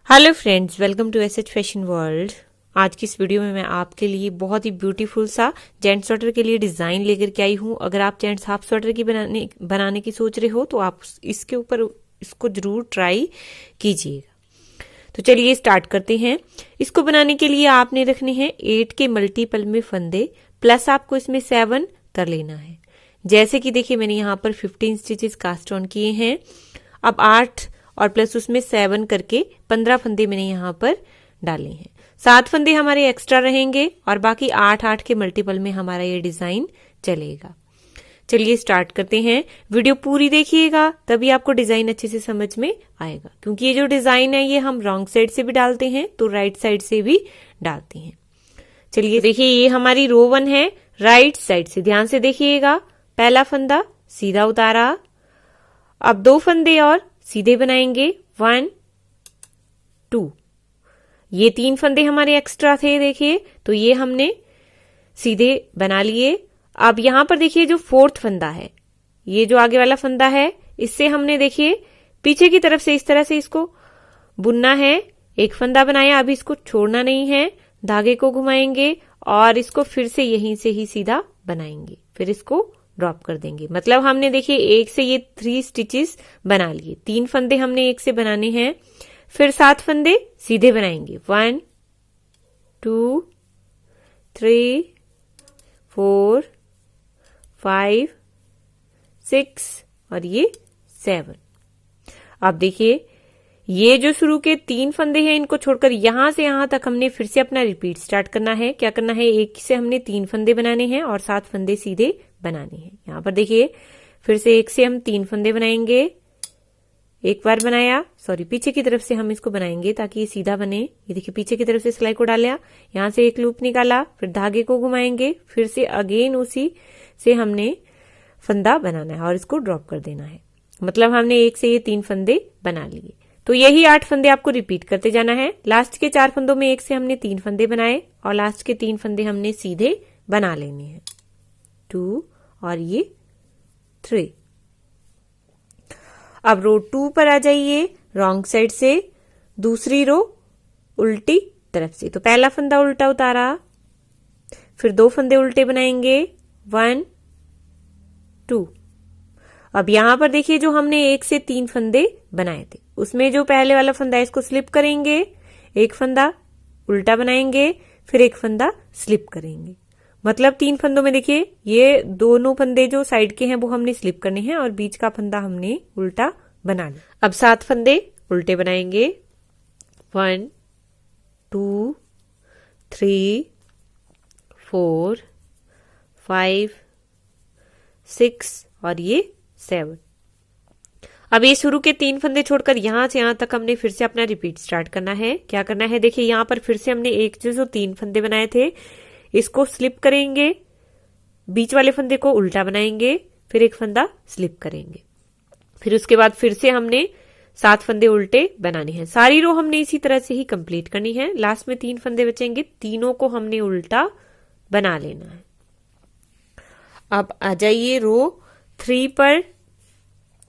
Hello friends, welcome to SH fashion world. आज की इस वीडियो में मैं आपके लिए बहुत ही ब्यूटीफुल सा जेंट्स स्वेटर के लिए डिजाइन लेकर के आई हूँ। अगर आप जेंट्स हाफ स्वेटर की बनाने की सोच रहे हो तो आप इसके ऊपर इसको जरूर ट्राई कीजिएगा। तो चलिए स्टार्ट करते हैं। इसको बनाने के लिए आपने रखने हैं 8 के मल्टीपल में फंदे, प्लस आपको इसमें 7 कर लेना है। जैसे कि देखिए मैंने यहाँ पर 15 स्टिचेस कास्ट ऑन किए हैं। अब 8 और प्लस उसमें 7 करके 15 फंदे मैंने यहाँ पर डाले हैं। 7 फंदे हमारे एक्स्ट्रा रहेंगे और बाकी 8 के मल्टीपल में हमारा ये डिजाइन चलेगा। चलिए स्टार्ट करते हैं। वीडियो पूरी देखिएगा तभी आपको डिजाइन अच्छे से समझ में आएगा, क्योंकि ये जो डिजाइन है ये हम रॉन्ग साइड से भी डालते हैं तो राइट साइड से भी डालते हैं। चलिए देखिए, ये हमारी रो 1 है। राइट साइड से ध्यान से देखिएगा। पहला फंदा सीधा उतारा, अब 2 फंदे और सीधे बनाएंगे 1 2। ये 3 फंदे हमारे एक्स्ट्रा थे देखिए, तो ये हमने सीधे बना लिए। अब यहां पर देखिए जो 4th फंदा है, ये जो आगे वाला फंदा है, इससे हमने देखिए पीछे की तरफ से इस तरह से इसको बुनना है। एक फंदा बनाया, अभी इसको छोड़ना नहीं है, धागे को घुमाएंगे और इसको फिर से यहीं से ही सीधा बनाएंगे, फिर इसको ड्रॉप कर देंगे। मतलब हमने देखिए एक से ये 3 स्टिचेस बना लिए। 3 फंदे हमने एक से बनाने हैं, फिर 7 फंदे सीधे बनाएंगे 1 2 3 4 5 6 और ये 7। अब देखिए ये जो शुरू के 3 फंदे हैं इनको छोड़कर यहां से यहां तक हमने फिर से अपना रिपीट स्टार्ट करना है। क्या करना है, एक से हमने 3 फंदे बनाने हैं और 7 फंदे सीधे बनाने हैं। यहां पर देखिए फिर से एक से हम 3 फंदे बनाएंगे। एक बार बनाया, सॉरी पीछे की तरफ से हम इसको बनाएंगे ताकि ये सीधा बने। ये देखिए पीछे की तरफ से सिलाई को डाला, यहां से एक लूप निकाला, फिर धागे को घुमाएंगे, फिर से अगेन उसी से हमने फंदा बनाना है और इसको ड्रॉप कर देना है। मतलब हमने एक से ये 3 फंदे बना लिए। तो यही 8 फंदे आपको रिपीट करते जाना है। लास्ट के 4 फंदों में एक से हमने 3 फंदे बनाए और लास्ट के 3 फंदे हमने सीधे बना लेने हैं 2 और ये 3। अब रो 2 पर आ जाइए। रॉन्ग साइड से दूसरी रो उल्टी तरफ से। तो पहला फंदा उल्टा उतारा, फिर 2 फंदे उल्टे बनाएंगे 1 2। अब यहां पर देखिए जो हमने 1 से 3 फंदे बनाए थे उसमें जो पहले वाला फंदा है इसको स्लिप करेंगे, एक फंदा उल्टा बनाएंगे, फिर एक फंदा स्लिप करेंगे। मतलब 3 फंदों में देखिए ये दोनों फंदे जो साइड के हैं वो हमने स्लिप करने हैं और बीच का फंदा हमने उल्टा बना लिया। अब 7 फंदे उल्टे बनाएंगे 1 2 3 4 5 6 और ये 7। अब ये शुरू के 3 फंदे छोड़कर यहां से यहां तक हमने फिर से अपना रिपीट स्टार्ट करना है। क्या करना है, देखिए यहां पर फिर से हमने एक जो 3 फंदे बनाए थे इसको स्लिप करेंगे, बीच वाले फंदे को उल्टा बनाएंगे, फिर एक फंदा स्लिप करेंगे, फिर उसके बाद फिर से हमने 7 फंदे उल्टे बनाने हैं। सारी रो हमने इसी तरह से ही कंप्लीट करनी है। लास्ट में 3 फंदे बचेंगे, तीनों को हमने उल्टा बना लेना है। अब आ जाइए रो 3 पर।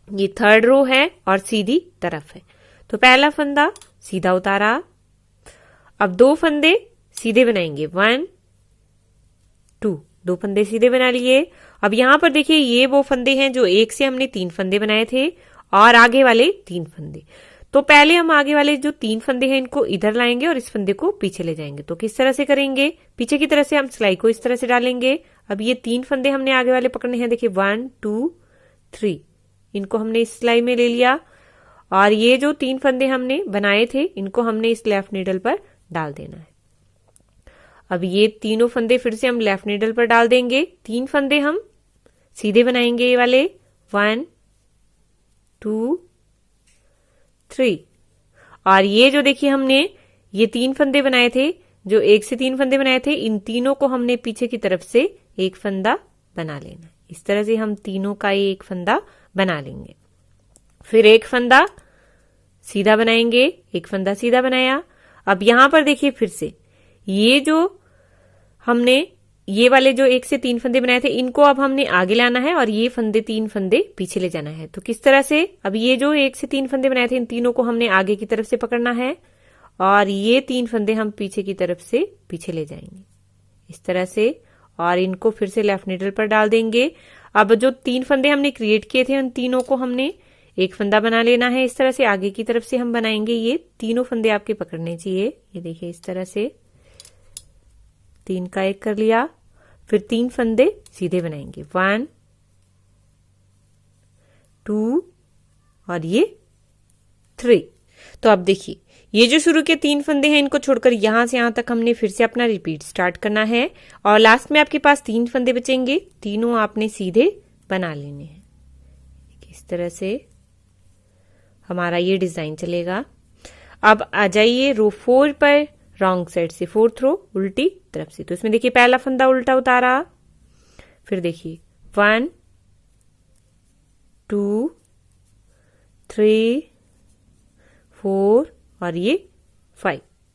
ये 3rd रो है और सीधी तरफ है। तो पहला फंदा सीधा उतारा, अब 2 फंदे सीधे बनाएंगे 1 2। 2 फंदे सीधे बना लिए। अब यहां पर देखिए ये वो फंदे हैं जो एक से हमने 3 फंदे बनाए थे और आगे वाले 3 फंदे। तो पहले हम आगे वाले जो 3 फंदे हैं इनको इधर लाएंगे और इस फंदे को पीछे ले जाएंगे। तो किस तरह से करेंगे, पीछे की तरफ से हम सिलाई को इस तरह से डालेंगे। अब ये 3 फंदे हमने आगे वाले पकड़ने हैं, देखिए 1 2 3, इनको हमने इस सिलाई में ले लिया और ये जो 3 फंदे हमने बनाए थे इनको हमने इस लेफ्ट नीडल पर डाल देना है। अब ये तीनों फंदे फिर से हम लेफ्ट नीडल पर डाल देंगे। 3 फंदे हम सीधे बनाएंगे, ये वाले 1 2 3। और ये जो देखिए हमने ये 3 फंदे बनाए थे, जो 1 से 3 फंदे बनाए थे, इन तीनों को हमने पीछे की तरफ से एक फंदा बना लेना। इस तरह से हम तीनों का एक फंदा बना लेंगे। फिर एक फंदा सीधा बनाएंगे, एक फंदा सीधा बनाया। अब यहां पर देखिए फिर से ये जो हमने ये वाले जो 1 से 3 फंदे बनाए थे इनको अब हमने आगे लाना है और ये फंदे 3 फंदे पीछे ले जाना है। तो किस तरह से, अब ये जो 1 से 3 फंदे बनाए थे इन तीनों को हमने आगे की तरफ से पकड़ना है और ये 3 फंदे हम पीछे की तरफ से पीछे ले जाएंगे इस तरह से, और इनको फिर से लेफ्ट नीडल पर डाल देंगे। अब जो 3 फंदे हमने क्रिएट किए थे उन तीनों को हमने एक फंदा बना लेना है। इस तरह से आगे की तरफ से हम बनाएंगे। ये तीनों फंदे आपके पकड़ने चाहिए। ये देखिए इस तरह से 3 का एक कर लिया, फिर 3 फंदे सीधे बनाएंगे, 1 2 और ये 3। तो अब देखिए ये जो शुरू के 3 फंदे हैं इनको छोड़कर यहां से यहां तक हमने फिर से अपना रिपीट स्टार्ट करना है, और लास्ट में आपके पास 3 फंदे बचेंगे, तीनों आपने सीधे बना लेने हैं। इस तरह से हमारा ये डिजाइन चलेगा। अब आ जाइए रो 4 पर, रॉन्ग साइड से 4th रो उल्टी तरफ से। तो इसमें देखिए पहला फंदा उल्टा उतारा, फिर देखिए 1 2 3 4 और ये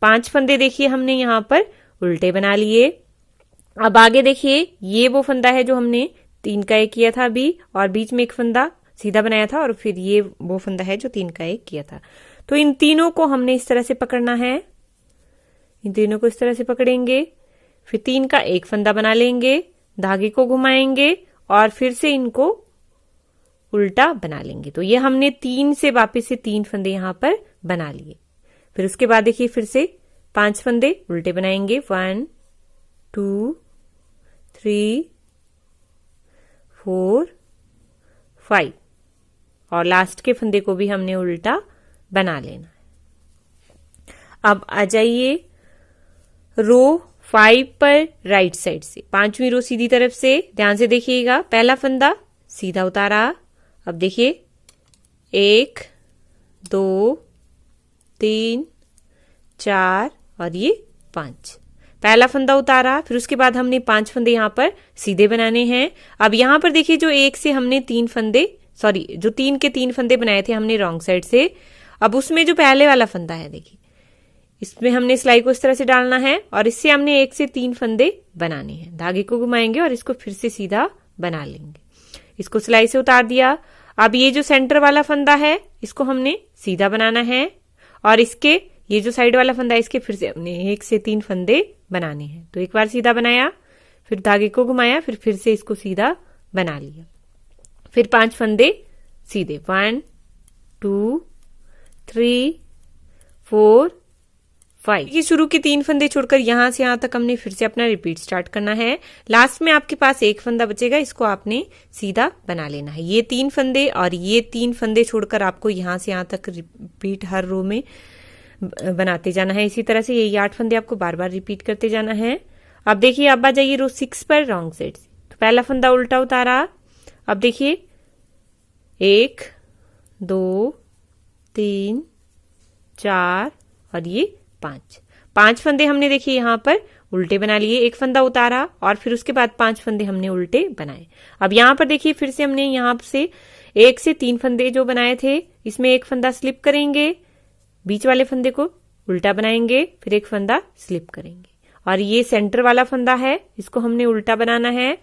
5 फंदे देखिए हमने यहां पर उल्टे बना लिए। अब आगे देखिए ये वो फंदा है जो हमने 3 का एक किया था अभी, और बीच में एक फंदा सीधा बनाया था, और फिर ये वो फंदा है जो 3 का एक किया था। तो इन तीनों को हमने इस तरह से पकड़ना है, इन तीनों को इस तरह से पकड़ेंगे, फिर 3 का एक फंदा बना लेंगे, धागे को घुमाएंगे और फिर से इनको उल्टा बना लेंगे। तो ये हमने 3 से वापस से 3 फंदे यहां पर बना लिए। फिर उसके बाद देखिए फिर से 5 फंदे उल्टे बनाएंगे, 1 2 3 4 5, और लास्ट के फंदे को भी हमने उल्टा बना लेना है। अब आ जाइए रो 5 पर राइट साइड से, 5वीं रो सीधी तरफ से। ध्यान से देखिएगा, पहला फंदा सीधा उतारा, अब देखिए 1 2 3 4 और ये 5, पहला फंदा उतारा, फिर उसके बाद हमने 5 फंदे यहां पर सीधे बनाने हैं। अब यहां पर देखिए जो 1 से हमने 3 फंदे, सॉरी जो 3 के 3 फंदे बनाए थे हमने रॉन्ग साइड से, अब उसमें जो पहले वाला फंदा है देखिए इसमें हमने सिलाई को इस तरह से डालना है, और इससे हमने 1 से 3 फंदे बनाने हैं। धागे को घुमाएंगे और इसको फिर से सीधा बना लेंगे, इसको सिलाई से उतार दिया। अब ये जो सेंटर वाला फंदा है इसको हमने सीधा बनाना है, और इसके ये जो साइड वाला फंदा है इसके फिर से हमने 1 से 3 फंदे बनाने हैं। तो एक बार सीधा बनाया, फिर धागे को घुमाया, फिर से इसको सीधा बना लिया, फिर 5 फंदे सीधे, 1 2 3 4 5। ये शुरू के 3 फंदे छोड़कर यहां से यहां तक हमने फिर से अपना रिपीट स्टार्ट करना है। लास्ट में आपके पास एक फंदा बचेगा, इसको आपने सीधा बना लेना है। ये 3 फंदे और ये 3 फंदे छोड़कर आपको यहां से यहां तक रिपीट हर रो में बनाते जाना है। इसी तरह से ये 8 फंदे आपको बार बार रिपीट करते जाना है। अब देखिए अब आ जाइए रो 6 पर रॉन्ग साइड से। तो पहला फंदा उल्टा उतारा, अब देखिए 1 2 3 4 और ये 5 फंदे हमने देखिए यहां पर उल्टे बना लिए। एक फंदा उतारा और फिर उसके बाद 5 फंदे हमने उल्टे बनाए। अब यहां पर देखिए फिर से हमने यहां से 1 से 3 फंदे जो बनाए थे इसमें एक फंदा स्लिप करेंगे, बीच वाले फंदे को उल्टा बनाएंगे, फिर एक फंदा स्लिप करेंगे, और ये सेंटर वाला फंदा है इसको हमने उल्टा बनाना है,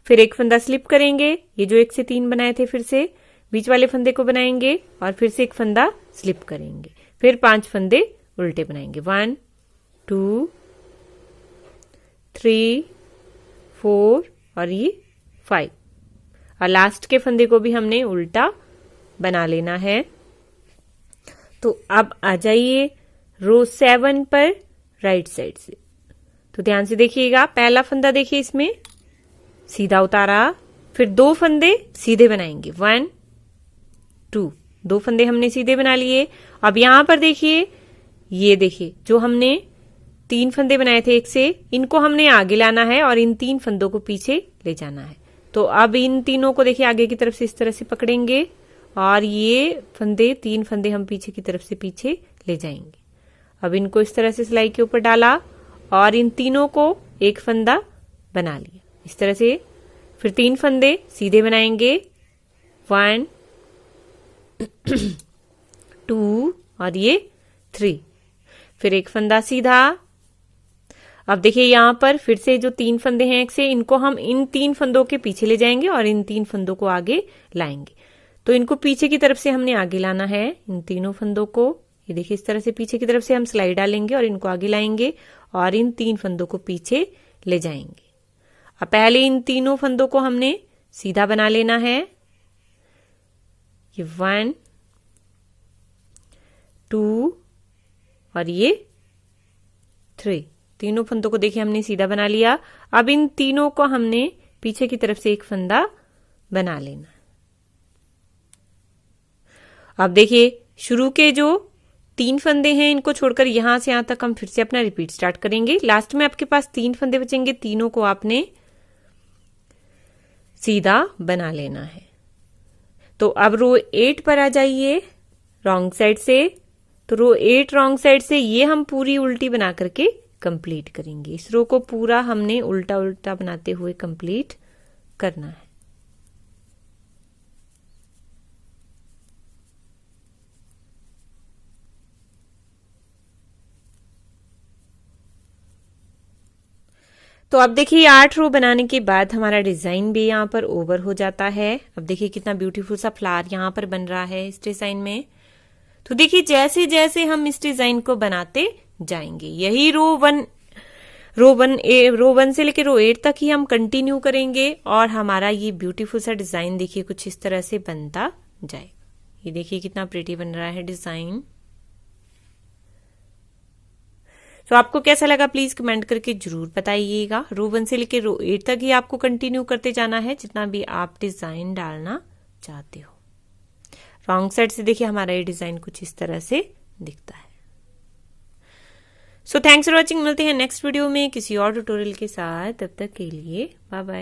फिर एक फंदा स्लिप करेंगे, ये जो 1 से 3 बनाए थे फिर से बीच वाले फंदे को बनाएंगे और फिर से एक फंदा स्लिप करेंगे, फिर 5 फंदे उल्टे बनाएंगे, 1 2 3 4 और ये 5, और लास्ट के फंदे को भी हमने उल्टा बना लेना है। तो अब आ जाइए रो 7 पर राइट साइड से। तो ध्यान से देखिएगा, पहला फंदा देखिए इसमें सीधा उतारा, फिर 2 फंदे सीधे बनाएंगे, 1 2, 2 फंदे हमने सीधे बना लिए। अब यहां पर देखिए ये देखिए जो हमने 3 फंदे बनाए थे 1 से, इनको हमने आगे लाना है और इन 3 फंदों को पीछे ले जाना है। तो अब इन तीनों को देखिए आगे की तरफ से इस तरह से पकड़ेंगे और ये फंदे 3 फंदे हम पीछे की तरफ से पीछे ले जाएंगे। अब इनको इस तरह से सिलाई के ऊपर डाला और इन तीनों को एक फंदा बना लिया इस तरह से, फिर 3 फंदे सीधे बनाएंगे, 1 2 और ये 3, फिर एक फंदा सीधा। अब देखिए यहां पर फिर से जो 3 फंदे हैं 1 से, इनको हम इन 3 फंदों के पीछे ले जाएंगे और इन 3 फंदों को आगे लाएंगे। तो इनको पीछे की तरफ से हमने आगे लाना है इन तीनों फंदों को, ये देखिए इस तरह से पीछे की तरफ से हम सिलाई डालेंगे और इनको आगे लाएंगे और इन 3 फंदों को पीछे ले जाएंगे। अब पहले इन तीनों फंदों को हमने सीधा बना लेना है। ये 1 2 और ये 3, तीनों फंदों को देखिए हमने सीधा बना लिया। अब इन तीनों को हमने पीछे की तरफ से एक फंदा बना लेना। अब देखिए शुरू के जो 3 फंदे हैं इनको छोड़कर यहां से यहां तक हम फिर से अपना रिपीट स्टार्ट करेंगे। लास्ट में आपके पास 3 फंदे बचेंगे, तीनों को आपने सीधा बना लेना है। तो अब रो 8 पर आ जाइए रॉन्ग साइड से। तो रो 8 रॉन्ग साइड से ये हम पूरी उल्टी बना करके कंप्लीट करेंगे। इस रो को पूरा हमने उल्टा उल्टा बनाते हुए कंप्लीट करना है। तो अब देखिए 8 रो बनाने के बाद हमारा डिजाइन भी यहाँ पर ओवर हो जाता है। अब देखिए कितना ब्यूटीफुल सा फ्लावर यहाँ पर बन रहा है इस डिजाइन में। तो देखिए जैसे जैसे हम इस डिजाइन को बनाते जाएंगे यही रो 1 से लेकर रो 8 तक ही हम कंटिन्यू करेंगे और हमारा ये ब्यूटीफुल सा डिजाइन देखिए कुछ इस तरह से बनता जाएगा। ये देखिए कितना प्रिटी बन रहा है डिजाइन। तो आपको कैसा लगा प्लीज कमेंट करके जरूर बताइएगा। रो 1 से लेकर रो 8 तक ही आपको कंटिन्यू करते जाना है जितना भी आप डिजाइन डालना चाहते हो। रॉन्ग साइड से देखिए हमारा ये डिजाइन कुछ इस तरह से दिखता है। So thanks for watching. मिलते हैं नेक्स्ट वीडियो में किसी और ट्यूटोरियल के साथ। तब तक के लिए बाय बाय।